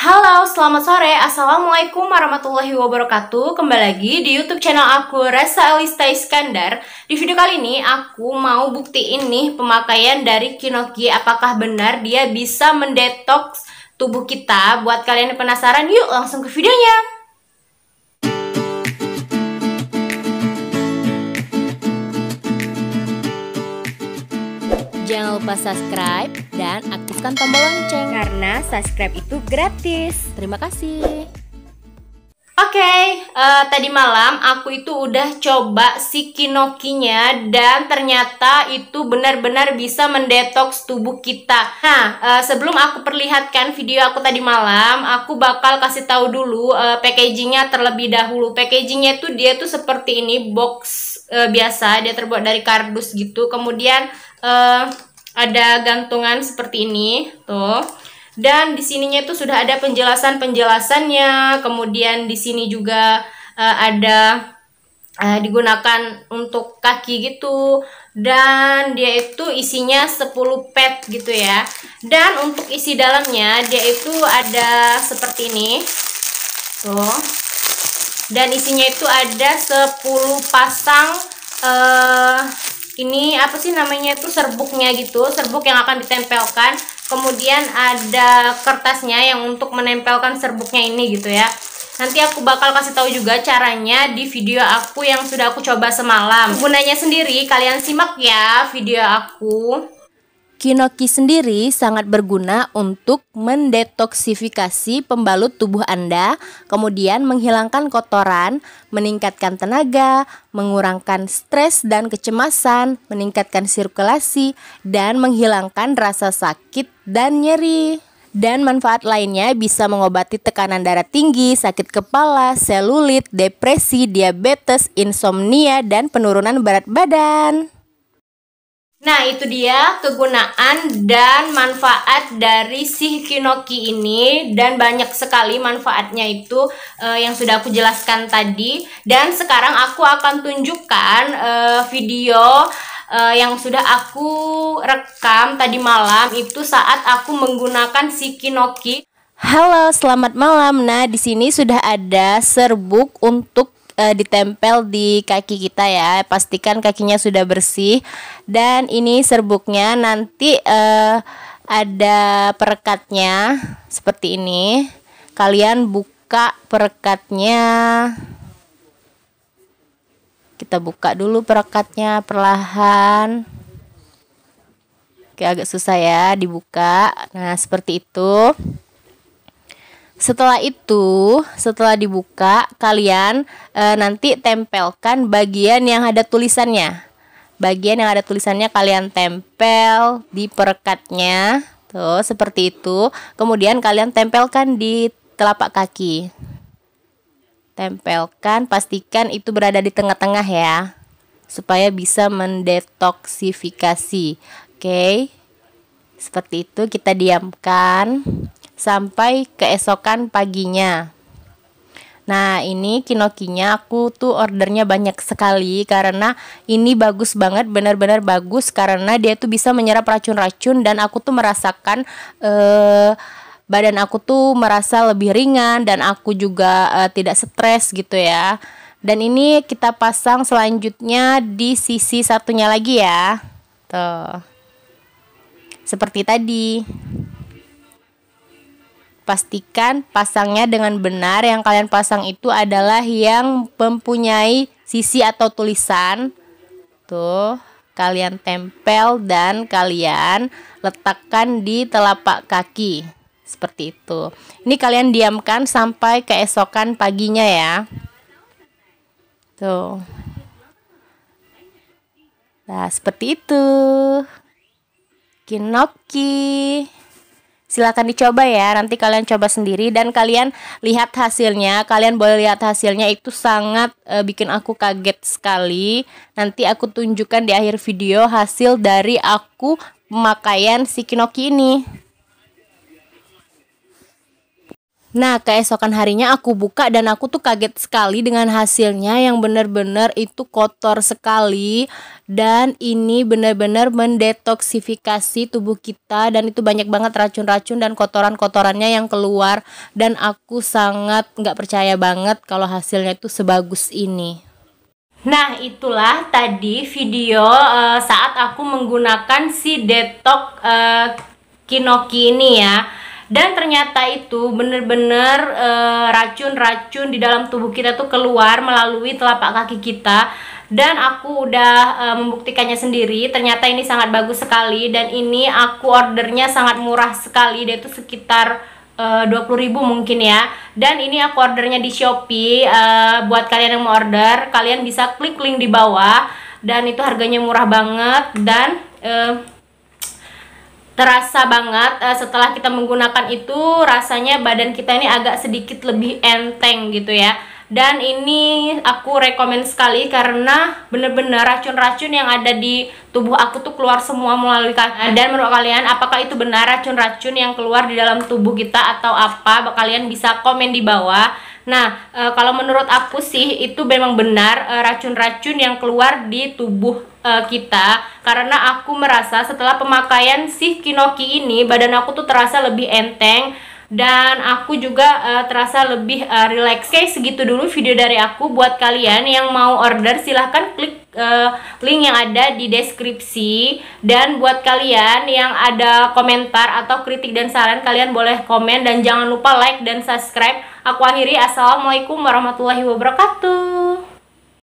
Halo, selamat sore. Assalamualaikum warahmatullahi wabarakatuh. Kembali lagi di YouTube channel aku, Resa Elista Iskandar. Di video kali ini aku mau buktiin nih pemakaian dari Kinoki. Apakah benar dia bisa mendetoks tubuh kita? Buat kalian yang penasaran, yuk langsung ke videonya. Jangan lupa subscribe dan aktifkan tombol lonceng karena subscribe itu gratis. Terima kasih. Oke, tadi malam aku itu udah coba si Kinokinya dan ternyata itu benar-benar bisa mendetoks tubuh kita. Nah, sebelum aku perlihatkan video aku tadi malam, aku bakal kasih tahu dulu packagingnya terlebih dahulu. Packagingnya itu dia tuh seperti ini, box biasa, dia terbuat dari kardus gitu. Kemudian ada gantungan seperti ini, tuh. Dan di sininya itu sudah ada penjelasannya. Kemudian di sini juga ada digunakan untuk kaki gitu. Dan dia itu isinya 10 pad gitu ya. Dan untuk isi dalamnya dia itu ada seperti ini. Tuh. Dan isinya itu ada 10 pasang ini apa sih namanya itu, serbuknya gitu, serbuk yang akan ditempelkan. Kemudian ada kertasnya yang untuk menempelkan serbuknya ini gitu ya. Nanti aku bakal kasih tahu juga caranya di video aku yang sudah aku coba semalam. Gunanya sendiri kalian simak ya video aku. Kinoki sendiri sangat berguna untuk mendetoksifikasi pembalut tubuh Anda, kemudian menghilangkan kotoran, meningkatkan tenaga, mengurangkan stres dan kecemasan, meningkatkan sirkulasi, dan menghilangkan rasa sakit dan nyeri. Dan manfaat lainnya bisa mengobati tekanan darah tinggi, sakit kepala, selulit, depresi, diabetes, insomnia, dan penurunan berat badan. Nah, itu dia kegunaan dan manfaat dari si Kinoki ini, dan banyak sekali manfaatnya itu yang sudah aku jelaskan tadi. Dan sekarang aku akan tunjukkan video yang sudah aku rekam tadi malam itu saat aku menggunakan si Kinoki. Halo, selamat malam. Nah, di sini sudah ada serbuk untuk ditempel di kaki kita ya. Pastikan kakinya sudah bersih. Dan ini serbuknya nanti ada perekatnya seperti ini. Kalian buka perekatnya. Kita buka dulu perekatnya perlahan. Oke, agak susah ya dibuka. Nah, seperti itu. Setelah dibuka, kalian nanti tempelkan bagian yang ada tulisannya. Bagian yang ada tulisannya kalian tempel di perekatnya, tuh seperti itu. Kemudian kalian tempelkan di telapak kaki. Tempelkan, pastikan itu berada di tengah-tengah ya, supaya bisa mendetoksifikasi. Oke, seperti itu. Kita diamkan sampai keesokan paginya. Nah, ini Kinokinya aku tuh ordernya banyak sekali karena ini bagus banget, benar-benar bagus karena dia tuh bisa menyerap racun-racun. Dan aku tuh merasakan badan aku tuh merasa lebih ringan dan aku juga tidak stres gitu ya. Dan ini kita pasang selanjutnya di sisi satunya lagi ya, tuh seperti tadi. Pastikan pasangnya dengan benar. Yang kalian pasang itu adalah yang mempunyai sisi atau tulisan. Tuh, kalian tempel dan kalian letakkan di telapak kaki. Seperti itu. Ini kalian diamkan sampai keesokan paginya ya. Tuh. Nah, seperti itu. Kinoki. Silahkan dicoba ya, nanti kalian coba sendiri dan kalian lihat hasilnya. Kalian boleh lihat hasilnya, itu sangat bikin aku kaget sekali. Nanti aku tunjukkan di akhir video hasil dari aku pemakaian si Kinoki ini. Nah, keesokan harinya aku buka dan aku tuh kaget sekali dengan hasilnya yang benar-benar itu kotor sekali. Dan ini benar-benar mendetoksifikasi tubuh kita dan itu banyak banget racun-racun dan kotoran-kotorannya yang keluar. Dan aku sangat nggak percaya banget kalau hasilnya itu sebagus ini. Nah, itulah tadi video saat aku menggunakan si detox Kinoki ini ya. Dan ternyata itu bener-bener racun-racun di dalam tubuh kita tuh keluar melalui telapak kaki kita. Dan aku udah membuktikannya sendiri. Ternyata ini sangat bagus sekali. Dan ini aku ordernya sangat murah sekali. Dia itu sekitar 20.000 mungkin ya. Dan ini aku ordernya di Shopee. Buat kalian yang mau order, kalian bisa klik link di bawah. Dan itu harganya murah banget. Dan terasa banget setelah kita menggunakan itu, rasanya badan kita ini agak sedikit lebih enteng gitu ya. Dan ini aku rekomen sekali karena bener-bener racun-racun yang ada di tubuh aku tuh keluar semua melalui kaki. Dan menurut kalian apakah itu benar racun-racun yang keluar di dalam tubuh kita atau apa? Kalian bisa komen di bawah. Nah, kalau menurut aku sih itu memang benar racun-racun yang keluar di tubuh kita, karena aku merasa setelah pemakaian si Kinoki ini badan aku tuh terasa lebih enteng dan aku juga terasa lebih relax. Oke, segitu dulu video dari aku. Buat kalian yang mau order silahkan klik link yang ada di deskripsi. Dan buat kalian yang ada komentar atau kritik dan saran, kalian boleh komen dan jangan lupa like dan subscribe. Aku akhiri, assalamualaikum warahmatullahi wabarakatuh.